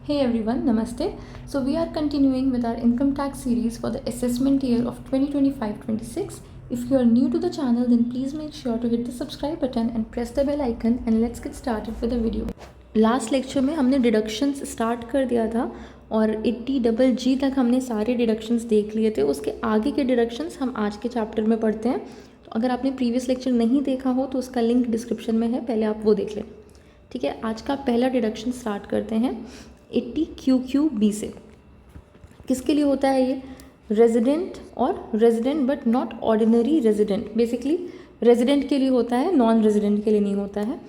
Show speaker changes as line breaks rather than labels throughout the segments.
Hey everyone, Namaste. So we are continuing with our income tax series for the assessment year of 2025-26. If you are new to the channel, then please make sure to hit the subscribe button and press the bell icon and let's get started with the video. Last lecture में हमने deductions start कर दिया था और 80GG तक हमने सारे deductions देख लिए थे। उसके आगे के डिडक्शंस हम आज के चैप्टर में पढ़ते हैं। तो अगर आपने प्रीवियस लेक्चर नहीं देखा हो तो उसका लिंक डिस्क्रिप्शन में है, पहले आप वो देख लें। ठीक है, आज का पहला डिडक्शन स्टार्ट करते हैं 80QQB से। किसके लिए होता है ये? रेजिडेंट और resident but not ordinary resident. Basically resident के लिए होता है, नॉन रेजिडेंट के लिए नहीं होता है।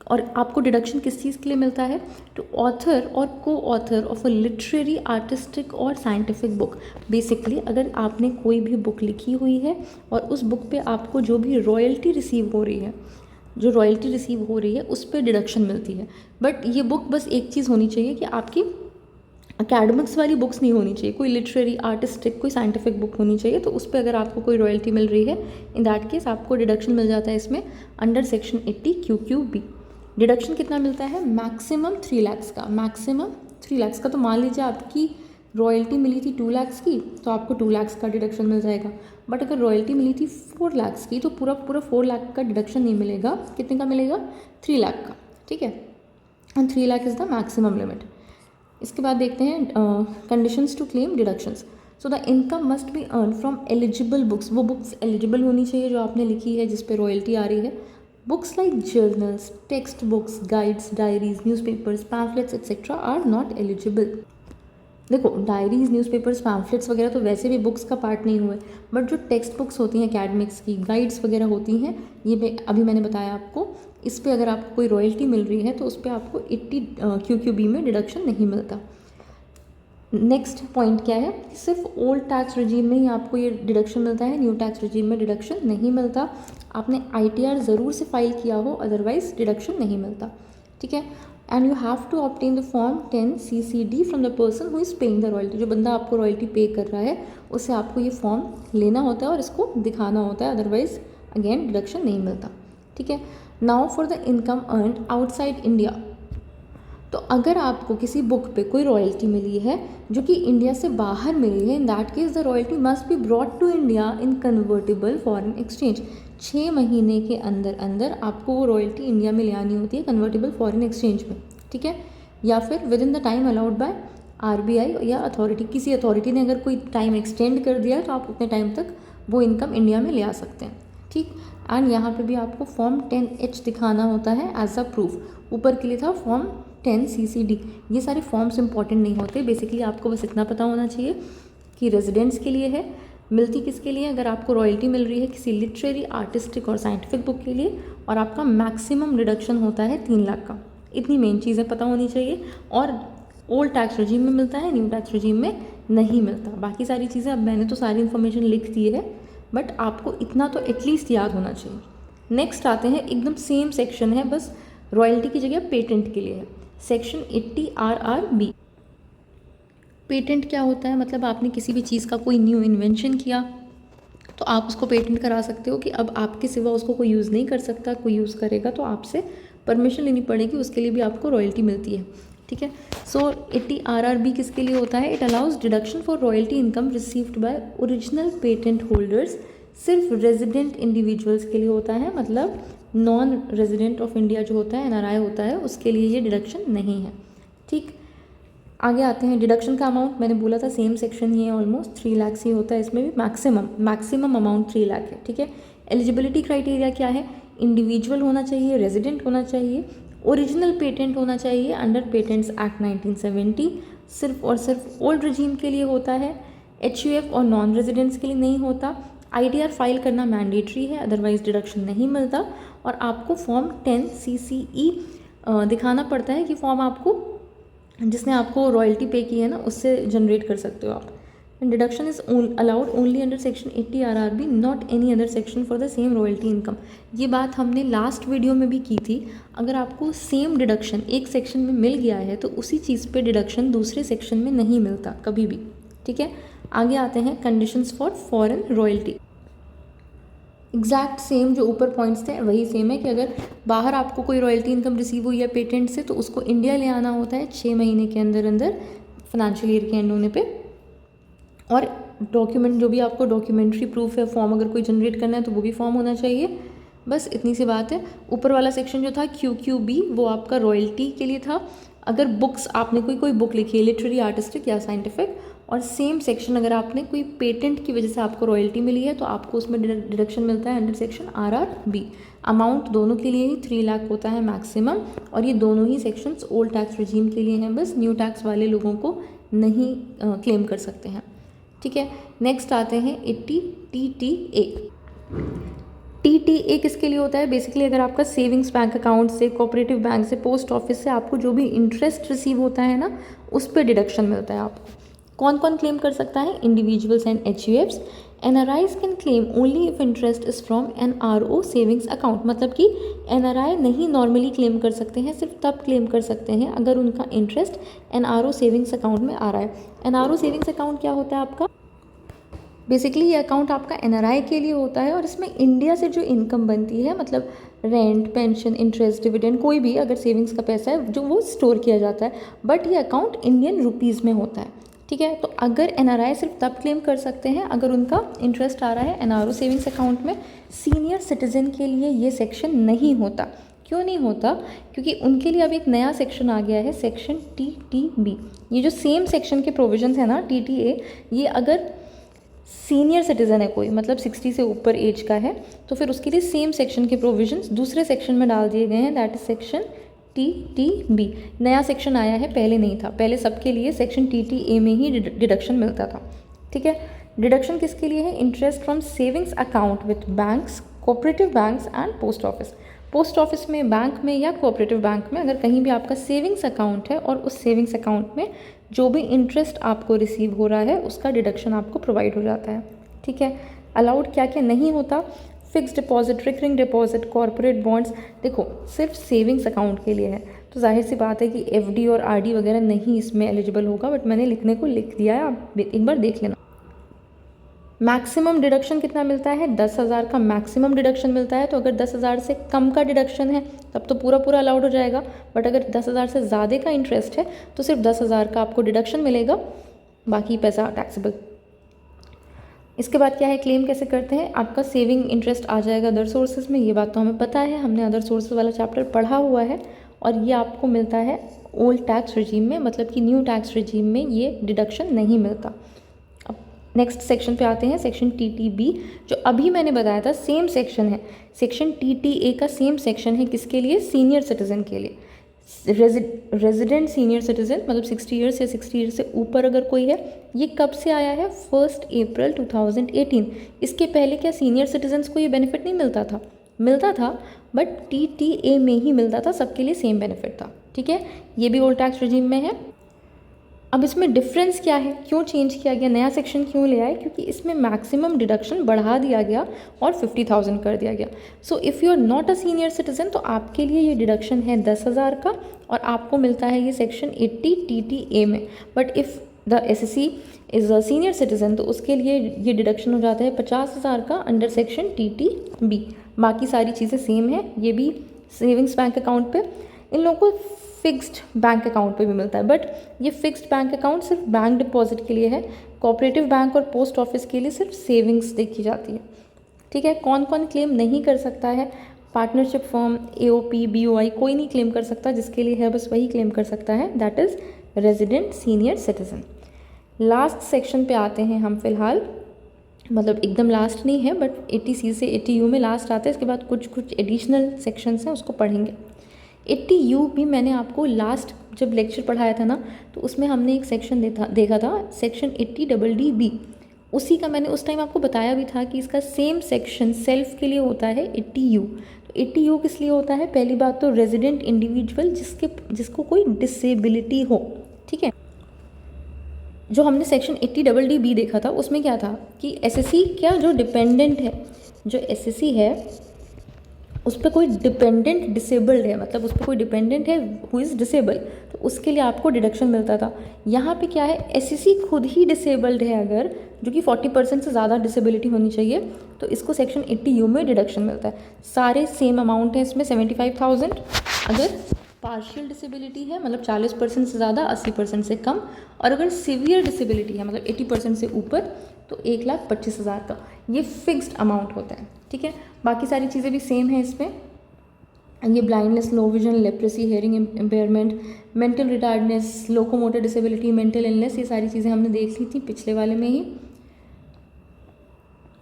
और आपको डिडक्शन किस चीज़ के लिए मिलता है? टू ऑथर और को author of a literary, artistic और साइंटिफिक बुक। बेसिकली अगर आपने कोई भी बुक लिखी हुई है और उस बुक पे आपको जो भी रॉयल्टी रिसीव हो रही है, उस पर डिडक्शन मिलती है। बट ये बुक बस एक चीज़ होनी चाहिए कि आपकी अकेडमिक्स वाली बुक्स नहीं होनी चाहिए, कोई लिटरेरी, आर्टिस्टिक, कोई साइंटिफिक बुक होनी चाहिए। तो उस पर अगर आपको कोई रॉयल्टी मिल रही है, इन दैट केस आपको डिडक्शन मिल जाता है इसमें अंडर सेक्शन 80QQB। डिडक्शन कितना मिलता है? मैक्सिमम 3 लाख का। मैक्सिमम 3 लाख का। तो मान लीजिए आपकी रॉयल्टी मिली थी 2 लाख की, तो आपको 2 लाख का डिडक्शन मिल जाएगा। बट अगर रॉयल्टी मिली थी 4 लाख की, तो पूरा 4 लाख का डिडक्शन नहीं मिलेगा। कितने का मिलेगा? 3 लाख का। ठीक है, and 3 lakh is the maximum limit. इसके बाद देखते हैं conditions to claim deductions. So the income must be earn from eligible books. वो बुक्स एलिजिबल होनी चाहिए जो आपने लिखी है, जिस पे रॉयल्टी आ रही है। Books like journals, text books, guides, diaries, newspapers, pamphlets etcetera are not eligible. देखो, डायरीज, न्यूज़पेपर्स, पैम्फलेट्स वगैरह तो वैसे भी बुक्स का पार्ट नहीं हुए, बट जो टेक्स्ट बुक्स होती हैं एकेडमिक्स की, गाइड्स वगैरह होती हैं, ये अभी मैंने बताया आपको, इस पर अगर आपको कोई रॉयल्टी मिल रही है तो उस पर आपको 80QQB में डिडक्शन नहीं मिलता। नेक्स्ट पॉइंट क्या है? सिर्फ ओल्ड टैक्स रिजीम में ही आपको ये डिडक्शन मिलता है, न्यू टैक्स रिजीम में डिडक्शन नहीं मिलता। आपने ITR ज़रूर से फाइल किया हो, अदरवाइज डिडक्शन नहीं मिलता। ठीक है, and you have to obtain the form 10CCD from the person who is paying the royalty. जो बंदा आपको रॉयल्टी पे कर रहा है उससे आपको ये फॉर्म लेना होता है और इसको दिखाना होता है, अदरवाइज अगेन डिडक्शन नहीं मिलता। ठीक है, now for the income earn outside India. तो अगर आपको किसी बुक पे कोई रॉयल्टी मिली है जो कि इंडिया से बाहर मिली है, in that case the royalty must be brought to India in convertible foreign exchange. 6 महीने के अंदर अंदर आपको वो रॉयल्टी इंडिया में ले आनी होती है कन्वर्टेबल फॉरेन एक्सचेंज में। ठीक है, या फिर with in the time allowed by RBI या अथॉरिटी। किसी अथॉरिटी ने अगर कोई टाइम एक्सटेंड कर दिया तो आप उतने टाइम तक वो इनकम इंडिया में ले आ सकते हैं। ठीक, एंड यहाँ पे भी आपको फॉर्म 10H दिखाना होता है एज अ प्रूफ। ऊपर के लिए था फॉर्म 10CCD। ये सारे फॉर्म्स इंपॉर्टेंट नहीं होते, बेसिकली आपको बस इतना पता होना चाहिए कि रेजिडेंट्स के लिए है, मिलती किसके लिए? अगर आपको रॉयल्टी मिल रही है किसी लिटरेरी, आर्टिस्टिक और साइंटिफिक बुक के लिए, और आपका मैक्सिमम डिडक्शन होता है 3 लाख का। इतनी मेन चीज़ें पता होनी चाहिए। और ओल्ड टैक्स रजीम में मिलता है, न्यू टैक्स रजीम में नहीं मिलता। बाकी सारी चीज़ें, अब मैंने तो सारी इन्फॉर्मेशन लिख दी है, बट आपको इतना तो एटलीस्ट याद होना चाहिए। नेक्स्ट आते हैं, एकदम सेम सेक्शन है, बस रॉयल्टी की जगह पेटेंट के लिए है। Section 80RRB। पेटेंट क्या होता है? मतलब आपने किसी भी चीज़ का कोई न्यू इन्वेंशन किया तो आप उसको पेटेंट करा सकते हो कि अब आपके सिवा उसको कोई यूज़ नहीं कर सकता। कोई यूज़ करेगा तो आपसे परमिशन लेनी पड़ेगी, उसके लिए भी आपको रॉयल्टी मिलती है। ठीक है, सो 80RRB किसके लिए होता है? It allows deduction for royalty income received by original patent holders. सिर्फ रेजिडेंट इंडिविजुअल्स के लिए होता है, मतलब नॉन रेजिडेंट ऑफ इंडिया जो होता है, NRI होता है, उसके लिए ये डिडक्शन नहीं है। ठीक, आगे आते हैं। डिडक्शन का अमाउंट मैंने बोला था सेम सेक्शन ही है, ऑलमोस्ट 3 लाख ही होता है। इसमें भी मैक्सिमम अमाउंट 3 लाख है। ठीक है, एलिजिबिलिटी क्राइटेरिया क्या है? इंडिविजुअल होना चाहिए, रेजिडेंट होना चाहिए, ओरिजिनल पेटेंट होना चाहिए अंडर पेटेंट्स एक्ट 1970। सिर्फ और सिर्फ ओल्ड रजीम के लिए होता है, HUF और नॉन रेजिडेंट्स के लिए नहीं होता। ITR फाइल करना मैंडेटरी है, अदरवाइज डिडक्शन नहीं मिलता। और आपको फॉर्म 10CCE दिखाना पड़ता है कि फॉर्म आपको, जिसने आपको रॉयल्टी पे की है ना, उससे जनरेट कर सकते हो आप। Deduction is allowed only under section 80RRB, not any other section for the same royalty income. ये बात हमने लास्ट वीडियो में भी की थी। अगर आपको सेम डिडक्शन एक सेक्शन में मिल गया है तो उसी चीज़ पे डिडक्शन दूसरे सेक्शन में नहीं मिलता कभी भी। ठीक है, आगे आते हैं conditions for foreign royalty. Exact same जो ऊपर पॉइंट्स थे वही सेम है कि अगर बाहर आपको कोई रॉयल्टी इनकम रिसीव हुई है पेटेंट से तो उसको इंडिया ले आना होता है 6 महीने के अंदर अंदर फाइनेंशियल ईयर के एंड होने पे। और डॉक्यूमेंट जो भी आपको डॉक्यूमेंट्री प्रूफ है फॉर्म अगर कोई जनरेट करना है तो वो भी फॉर्म होना चाहिए। बस इतनी सी बात है। ऊपर वाला सेक्शन जो था QQB वो आपका रॉयल्टी के लिए था। अगर बुक्स आपने कोई बुक लिखी है लिटरेरी आर्टिस्टिक या साइंटिफिक, और सेम सेक्शन अगर आपने कोई पेटेंट की वजह से आपको रॉयल्टी मिली है तो आपको उसमें डिडक्शन मिलता है अंडर सेक्शन RRB। अमाउंट दोनों के लिए ही 3 लाख होता है मैक्सिमम, और ये दोनों ही सेक्शंस ओल्ड टैक्स रिजीम के लिए हैं, बस न्यू टैक्स वाले लोगों को नहीं क्लेम कर सकते हैं। ठीक है, नेक्स्ट आते हैं 80 TTA। TTA किसके लिए होता है? बेसिकली अगर आपका सेविंग्स बैंक अकाउंट से, कोऑपरेटिव बैंक से, पोस्ट ऑफिस से आपको जो भी इंटरेस्ट रिसीव होता है ना उस पर डिडक्शन मिलता है आपको। कौन कौन क्लेम कर सकता है? Individuals and HUFs। NRIs can claim only if interest is from NRO savings account. मतलब कि NRI नहीं नॉर्मली क्लेम कर सकते हैं, सिर्फ तब क्लेम कर सकते हैं अगर उनका इंटरेस्ट NRO सेविंग्स अकाउंट में आ रहा है। NRO सेविंग्स अकाउंट क्या होता है आपका? बेसिकली ये अकाउंट आपका NRI के लिए होता है और इसमें इंडिया से जो इनकम बनती है, मतलब रेंट, पेंशन, इंटरेस्ट, डिविडेंड, कोई भी अगर सेविंग्स का पैसा है जो वो स्टोर किया जाता है, बट ये अकाउंट इंडियन रुपीज़ में होता है। ठीक है, तो अगर NRI सिर्फ तब क्लेम कर सकते हैं अगर उनका इंटरेस्ट आ रहा है NRO सेविंग्स अकाउंट में। सीनियर सिटीजन के लिए ये सेक्शन नहीं होता। क्यों नहीं होता? क्योंकि उनके लिए अब एक नया सेक्शन आ गया है, सेक्शन TTB। ये जो सेम सेक्शन के प्रोविजंस है ना TTA, ये अगर सीनियर सिटीज़न है कोई, मतलब 60 से ऊपर एज का है, तो फिर उसके लिए सेम सेक्शन के प्रोविजंस दूसरे सेक्शन में डाल दिए गए हैं, दैट इज सेक्शन TTB। नया सेक्शन आया है, पहले नहीं था। पहले सबके लिए सेक्शन TTA में ही डिडक्शन मिलता था। ठीक है, डिडक्शन किसके लिए है? Interest from savings account with banks, cooperative banks and post office. Post office में, बैंक में या कोऑपरेटिव बैंक में अगर कहीं भी आपका सेविंग्स अकाउंट है और उस सेविंग्स अकाउंट में जो भी इंटरेस्ट आपको रिसीव हो रहा है उसका डिडक्शन आपको प्रोवाइड हो जाता है। ठीक है, अलाउड क्या क्या नहीं होता? Fix deposit, recurring deposit, corporate bonds. देखो सिर्फ सेविंग्स अकाउंट के लिए है तो जाहिर सी बात है कि FD और RD वगैरह नहीं इसमें एलिजिबल होगा, बट मैंने लिखने को लिख दिया है, आप एक बार देख लेना। मैक्सिमम डिडक्शन कितना मिलता है? 10,000 का मैक्सिमम डिडक्शन मिलता है। तो अगर 10,000 से कम का डिडक्शन है तब तो पूरा पूरा अलाउड हो जाएगा, बट अगर 10,000 से ज़्यादा का इंटरेस्ट है तो सिर्फ 10,000 का आपको डिडक्शन मिलेगा, बाकी पैसा टैक्सेबल। इसके बाद क्या है? क्लेम कैसे करते हैं? आपका सेविंग इंटरेस्ट आ जाएगा अदर सोर्सेज में, ये बात तो हमें पता है, हमने अदर सोर्सेज वाला चैप्टर पढ़ा हुआ है, और ये आपको मिलता है ओल्ड टैक्स रिजीम में, मतलब कि न्यू टैक्स रिजीम में ये डिडक्शन नहीं मिलता। अब नेक्स्ट सेक्शन पे आते हैं, सेक्शन TTB, जो अभी मैंने बताया था सेम सेक्शन है। सेक्शन TTA का सेम सेक्शन है, किसके लिए? सीनियर सिटीजन के लिए। रेजिडेंट सीनियर सिटीजन, मतलब 60 ईयर्स या 60 ईयर्स से ऊपर अगर कोई है। ये कब से आया है? 1 अप्रैल 2018। इसके पहले क्या सीनियर सिटीजन्स को ये बेनिफिट नहीं मिलता था? मिलता था, बट TTA में ही मिलता था, सबके लिए सेम बेनिफिट था। ठीक है, ये भी ओल्ड टैक्स रिजीम में है। अब इसमें डिफरेंस क्या है? क्यों चेंज किया गया, नया सेक्शन क्यों ले आए? क्योंकि इसमें मैक्सिमम डिडक्शन बढ़ा दिया गया और 50,000 कर दिया गया। So if you are not a senior citizen तो आपके लिए ये डिडक्शन है 10,000 का, और आपको मिलता है ये सेक्शन 80 TTA में। But if the SSC is a senior citizen तो उसके लिए ये डिडक्शन हो जाता है 50,000 का अंडर सेक्शन TTB। बाकी सारी चीज़ें सेम है। ये भी सेविंग्स बैंक अकाउंट पे, इन लोगों को फिक्स्ड बैंक अकाउंट पे भी मिलता है, बट ये फिक्स्ड बैंक अकाउंट सिर्फ बैंक डिपॉजिट के लिए है। कोऑपरेटिव बैंक और पोस्ट ऑफिस के लिए सिर्फ सेविंग्स देखी जाती है। ठीक है, कौन कौन क्लेम नहीं कर सकता है? पार्टनरशिप फर्म, AOP, BOI, कोई नहीं क्लेम कर सकता, जिसके लिए है बस वही क्लेम कर सकता है, that is resident senior citizen. Last section पे आते हैं हम फिलहाल, मतलब एकदम लास्ट नहीं है, बट 80C से 80U में लास्ट आता है। इसके बाद कुछ कुछ एडिशनल सेक्शंस हैं, उसको पढ़ेंगे। 80U भी मैंने आपको लास्ट जब लेक्चर पढ़ाया था ना, तो उसमें हमने एक सेक्शन देखा था, सेक्शन 80DD। उसी का मैंने उस टाइम आपको बताया भी था कि इसका सेम सेक्शन सेल्फ के लिए होता है 80U। तो 80U किस लिए होता है? पहली बात तो रेजिडेंट इंडिविजुअल जिसको कोई डिसेबिलिटी हो। ठीक है, जो हमने सेक्शन 80DD देखा था उसमें क्या था कि SSC क्या जो डिपेंडेंट है, जो SSC है उस पर कोई डिपेंडेंट डिसेबल्ड है, मतलब उस पर कोई डिपेंडेंट है हु इज़ डिसेबल, तो उसके लिए आपको डिडक्शन मिलता था। यहाँ पे क्या है, एसएससी खुद ही डिसेबल्ड है अगर, जो कि 40% से ज़्यादा डिसेबिलिटी होनी चाहिए, तो इसको सेक्शन 80U में डिडक्शन मिलता है। सारे सेम अमाउंट है इसमें 75,000। अगर पार्शियल डिसेबिलिटी है मतलब 40% से ज़्यादा, 80% से कम, और अगर सीवियर डिसेबिलिटी है मतलब 80% से ऊपर, तो 1,25,000 का ये फिक्स्ड अमाउंट होता है। ठीक है, बाकी सारी चीज़ें भी सेम है इसमें। ये blindness, low vision, leprosy, hearing impairment, mental retardness, locomotor disability, mental illness, ये सारी चीज़ें हमने देख ली थी पिछले वाले में ही।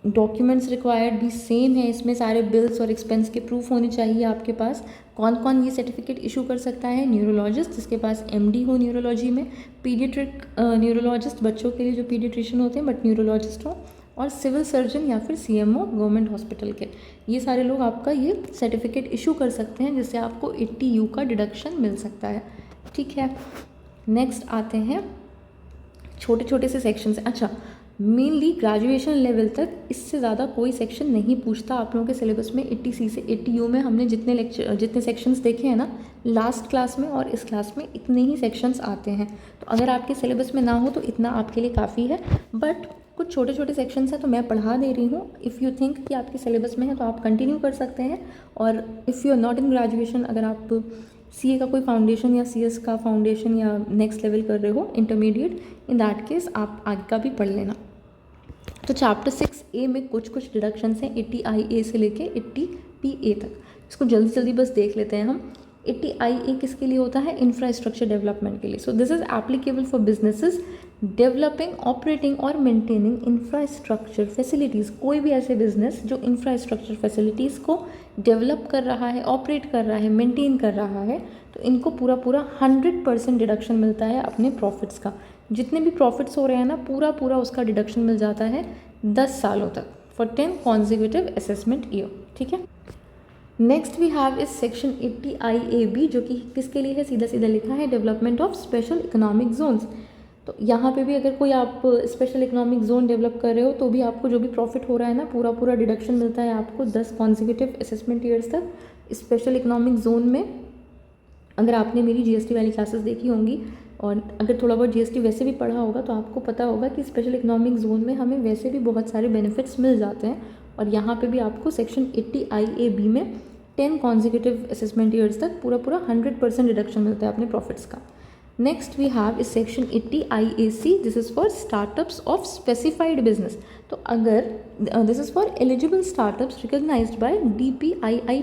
डॉक्यूमेंट्स रिक्वायर्ड भी सेम है इसमें, सारे बिल्स और एक्सपेंस के प्रूफ होने चाहिए आपके पास। कौन कौन ये सर्टिफिकेट इशू कर सकता है, न्यूरोलॉजिस्ट जिसके पास एमडी हो न्यूरोलॉजी में, पीडियाट्रिक न्यूरोलॉजिस्ट बच्चों के लिए जो पीडियाट्रिशियन होते हैं बट न्यूरोलॉजिस्ट हो, और सिविल सर्जन या फिर सीएमओ गवर्नमेंट हॉस्पिटल के, ये सारे लोग आपका ये सर्टिफिकेट इशू कर सकते हैं, जिससे आपको 80U का डिडक्शन मिल सकता है। ठीक है, नेक्स्ट आते हैं छोटे छोटे से सेक्शन से। अच्छा, मेनली ग्रेजुएशन लेवल तक इससे ज़्यादा कोई सेक्शन नहीं पूछता आप लोगों के सिलेबस में। 80C से 80U में हमने जितने सेक्शंस देखे हैं ना लास्ट क्लास में और इस क्लास में, इतने ही सेक्शंस आते हैं। तो अगर आपके सिलेबस में ना हो तो इतना आपके लिए काफ़ी है, बट कुछ छोटे छोटे सेक्शंस हैं तो मैं पढ़ा दे रही हूँ। इफ़ यू थिंक कि आपके सिलेबस में है तो आप कंटिन्यू कर सकते हैं, और if you are not in graduation, अगर आप सीए का कोई फाउंडेशन या सीएस का फाउंडेशन या नेक्स्ट लेवल कर रहे हो इंटरमीडिएट, इन दैट केस आप आगे का भी पढ़ लेना। तो चैप्टर 6A में कुछ कुछ डिडक्शंस हैं 80IA से लेके 80PA तक। इसको जल्दी जल्दी बस देख लेते हैं हम। 80IA किसके लिए होता है, इंफ्रास्ट्रक्चर डेवलपमेंट के लिए। So this is applicable for businesses developing, operating और मेंटेनिंग इंफ्रास्ट्रक्चर फैसिलिटीज़। कोई भी ऐसे बिजनेस जो इंफ्रास्ट्रक्चर फैसिलिटीज़ को डेवलप कर रहा है, ऑपरेट कर रहा है, मेंटेन कर रहा है, तो इनको पूरा पूरा 100% डिडक्शन मिलता है अपने प्रॉफिट्स का। जितने भी प्रॉफिट्स हो रहे हैं ना, पूरा पूरा उसका डिडक्शन मिल जाता है 10 सालों तक, फॉर 10 कॉन्जिक्यूटिव असेसमेंट ईयर। ठीक है, next we have is section 80IAB, जो कि किसके लिए है, सीधा सीधा लिखा है development of special economic zones. तो यहाँ पे भी अगर कोई आप स्पेशल इकोनॉमिक जोन डेवलप कर रहे हो तो भी आपको जो भी प्रॉफिट हो रहा है ना, पूरा पूरा डिडक्शन मिलता है आपको 10 कॉन्जिक्यूटिव असेसमेंट ईयर्स तक स्पेशल इकोनॉमिक जोन में। अगर आपने मेरी जीएसटी वाली क्लासेस देखी होंगी और अगर थोड़ा बहुत जीएसटी वैसे भी पढ़ा होगा तो आपको पता होगा कि स्पेशल इकोनॉमिक जोन में हमें वैसे भी बहुत सारे बेनिफिट्स मिल जाते हैं, और यहाँ पे भी आपको सेक्शन 80IAB में 10 कॉन्जिक्यूटिव असेसमेंट ईयर्स तक पूरा पूरा 100% डिडक्शन मिलता है अपने प्रॉफिट्स का। Next we have is section 80IAC, this is for startups of specified business. तो अगर this is for eligible startups recognised by DPII,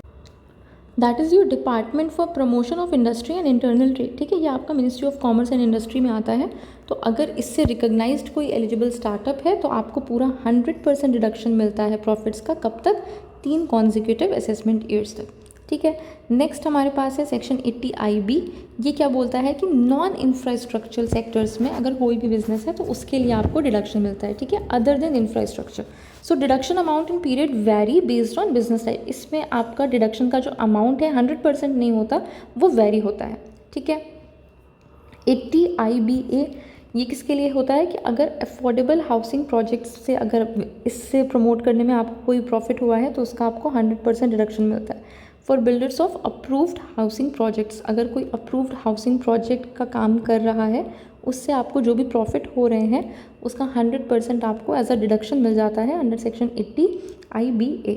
that is your department for promotion of industry and internal trade. ठीक है, ये आपका ministry of commerce and industry में आता है। तो अगर इससे रिकॉग्नाइज्ड कोई एलिजिबल स्टार्टअप है तो आपको पूरा 100% डिडक्शन मिलता है प्रॉफिट्स का। कब तक, 3 कॉन्जिक्यूटिव असेसमेंट ईयर्स तक। ठीक है, नेक्स्ट हमारे पास है सेक्शन 80IB। ये क्या बोलता है कि नॉन इंफ्रास्ट्रक्चरल सेक्टर्स में अगर कोई भी बिजनेस है तो उसके लिए आपको डिडक्शन मिलता है। ठीक है, other than infrastructure. So deduction amount in period very based on business type. इसमें आपका डिडक्शन का जो अमाउंट है 100% नहीं होता, वो वेरी होता है। ठीक है, 80IBA ये किसके लिए होता है कि अगर अफोर्डेबल हाउसिंग प्रोजेक्ट्स से अगर इससे प्रमोट करने में आपको कोई प्रॉफिट हुआ है तो उसका आपको 100% डिडक्शन मिलता है। For builders of approved housing projects, अगर कोई अप्रूव्ड हाउसिंग प्रोजेक्ट का काम कर रहा है उससे आपको जो भी प्रॉफिट हो रहे हैं उसका 100% आपको एज अ डिडक्शन मिल जाता है अंडर सेक्शन 80IBA।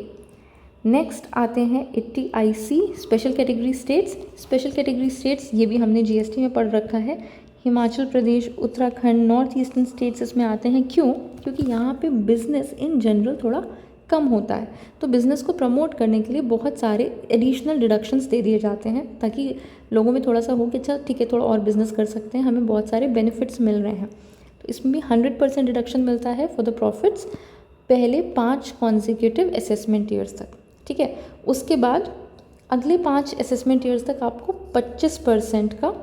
नेक्स्ट आते हैं 80IC, special category states. Special category states ये भी हमने जीएसटी में पढ़ रखा है। Himachal Pradesh, Uttarakhand, north eastern states इसमें आते हैं। क्यों? क्योंकि यहाँ पे बिजनेस इन जनरल थोड़ा कम होता है, तो बिज़नेस को प्रमोट करने के लिए बहुत सारे एडिशनल डिडक्शंस दे दिए जाते हैं ताकि लोगों में थोड़ा सा हो कि अच्छा ठीक है थोड़ा और बिज़नेस कर सकते हैं, हमें बहुत सारे बेनिफिट्स मिल रहे हैं। तो इसमें भी 100% डिडक्शन मिलता है फॉर द प्रॉफिट्स पहले 5 कॉन्जिक्यूटिव असेसमेंट ईयर्स तक। ठीक है, उसके बाद अगले 5 असेसमेंट ईयर्स तक आपको 25% का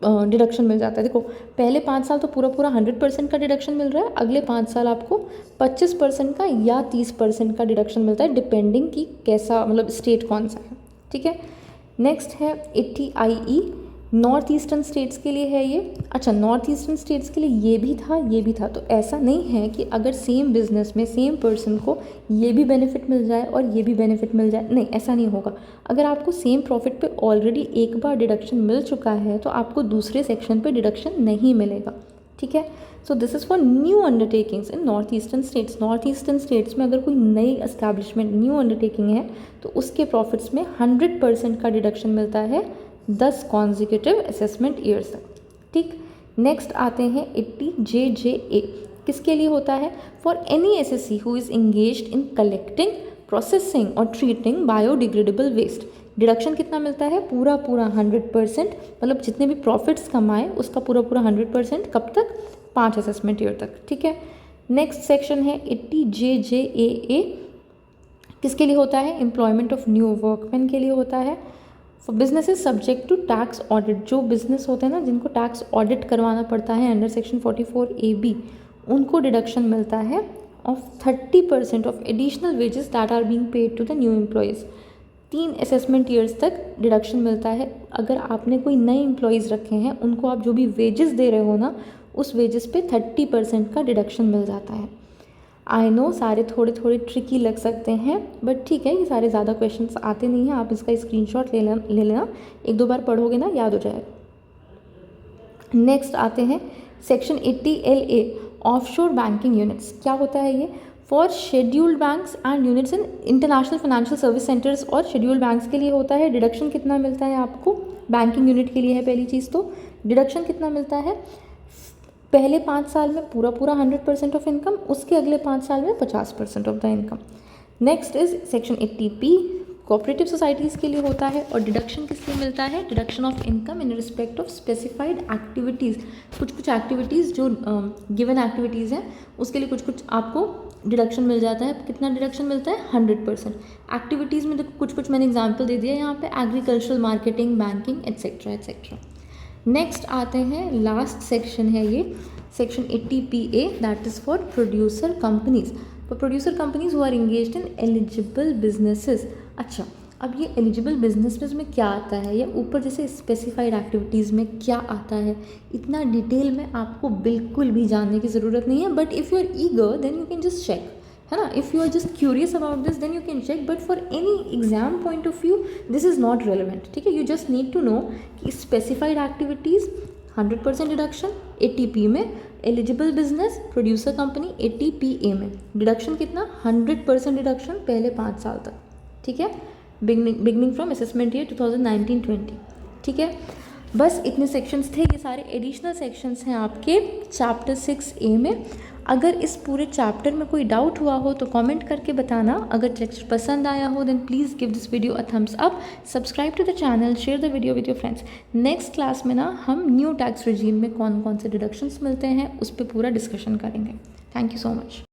डिडक्शन मिल जाता है। देखो पहले 5 साल तो पूरा पूरा 100% का डिडक्शन मिल रहा है, अगले 5 साल आपको 25% का या 30% का डिडक्शन मिलता है, डिपेंडिंग कि कैसा मतलब स्टेट कौन सा है। ठीक है, नेक्स्ट है 80IE। नॉर्थ ईस्टर्न स्टेट्स के लिए है ये। अच्छा, नॉर्थ ईस्टर्न स्टेट्स के लिए ये भी था, तो ऐसा नहीं है कि अगर सेम बिजनेस में सेम पर्सन को ये भी बेनिफिट मिल जाए और ये भी बेनिफिट मिल जाए, नहीं, ऐसा नहीं होगा। अगर आपको सेम प्रॉफिट पे ऑलरेडी एक बार डिडक्शन मिल चुका है तो आपको दूसरे सेक्शन पे डिडक्शन नहीं मिलेगा, ठीक है। So this is for new undertakings in north eastern states. North eastern states में अगर कोई नई एस्टैब्लिशमेंट, न्यू अंडरटेकिंग है तो उसके प्रॉफिट्स में 100% का डिडक्शन मिलता है 10 कॉन्जिक्यूटिव असेसमेंट ईयर्स तक, ठीक। नेक्स्ट आते हैं 80JJA। किसके लिए होता है? For any SSC who is engaged in collecting, processing और ट्रीटिंग बायोडिग्रेडेबल वेस्ट। डिडक्शन कितना मिलता है? पूरा 100%, मतलब जितने भी प्रॉफिट्स कमाए उसका पूरा 100%। कब तक? 5 असेसमेंट ईयर तक, ठीक है। नेक्स्ट सेक्शन है 80JJAA। किसके लिए होता है? एम्प्लॉयमेंट ऑफ न्यू वर्कमैन के लिए होता है। For businesses subject to tax audit, जो बिजनेस होते हैं ना जिनको टैक्स ऑडिट करवाना पड़ता है अंडर सेक्शन 44AB, उनको डिडक्शन मिलता है of 30% of additional wages that are being paid to the new employees. 3 assessment years तक डिडक्शन मिलता है। अगर आपने कोई नए एम्प्लॉयज़ रखे हैं उनको आप जो भी वेजेस दे रहे हो ना, उस वेजेस पे 30% का डिडक्शन मिल जाता है। आई नो सारे थोड़े थोड़े ट्रिकी लग सकते हैं, बट ठीक है, ये सारे ज़्यादा क्वेश्चंस आते नहीं हैं। आप इसका स्क्रीनशॉट ले लेना, 1-2 बार पढ़ोगे ना याद हो जाएगा। नेक्स्ट आते हैं section 80LA, offshore banking units. क्या होता है ये? For scheduled banks and units in international financial service centres और शेड्यूल्ड बैंक्स के लिए होता है। डिडक्शन कितना मिलता है आपको? बैंकिंग यूनिट के लिए है पहली चीज़ तो। डिडक्शन कितना मिलता है? पहले 5 साल में पूरा 100% ऑफ इनकम, उसके अगले 5 साल में 50% of the income. Next is section 80P, cooperative societies के लिए होता है। और डिडक्शन किस लिए मिलता है? Deduction of income in respect of specified activities. कुछ एक्टिविटीज़ जो गिवन एक्टिविटीज़ हैं उसके लिए कुछ आपको डिडक्शन मिल जाता है। कितना डिडक्शन मिलता है? 100%। एक्टिविटीज़ में देखो कुछ मैंने एग्जाम्पल दे दिया यहाँ पे, agricultural, marketing, banking, etcetera etcetera. Next आते हैं, लास्ट सेक्शन है ये section 80PA, that is for producer companies. For producer companies who are engaged in eligible businesses. अच्छा, अब ये एलिजिबल बिजनेसेस में क्या आता है, या ऊपर जैसे स्पेसिफाइड एक्टिविटीज़ में क्या आता है, इतना डिटेल में आपको बिल्कुल भी जानने की ज़रूरत नहीं है। But if you are eager then you can just check, है ना। If you are just curious about this then you can check, but for any exam point of view this is not relevant, ठीक है। You just need to know कि specified activities 100% deduction 80P में, eligible business producer company 80PA में deduction कितना? 100% deduction पहले 5 साल तक, ठीक है। बिगनिंग फ्रॉम असेसमेंट ईयर 2019-20, ठीक है। बस इतने सेक्शंस थे, ये सारे एडिशनल सेक्शंस हैं आपके चैप्टर 6A में। अगर इस पूरे चैप्टर में कोई डाउट हुआ हो तो कमेंट करके बताना। अगर लेक्चर पसंद आया हो then please give this video a thumbs up, subscribe to the channel, share the video with your friends. Next class में ना हम न्यू टैक्स रिजीम में कौन कौन से डिडक्शंस मिलते हैं उस पर पूरा डिस्कशन करेंगे। Thank you so much.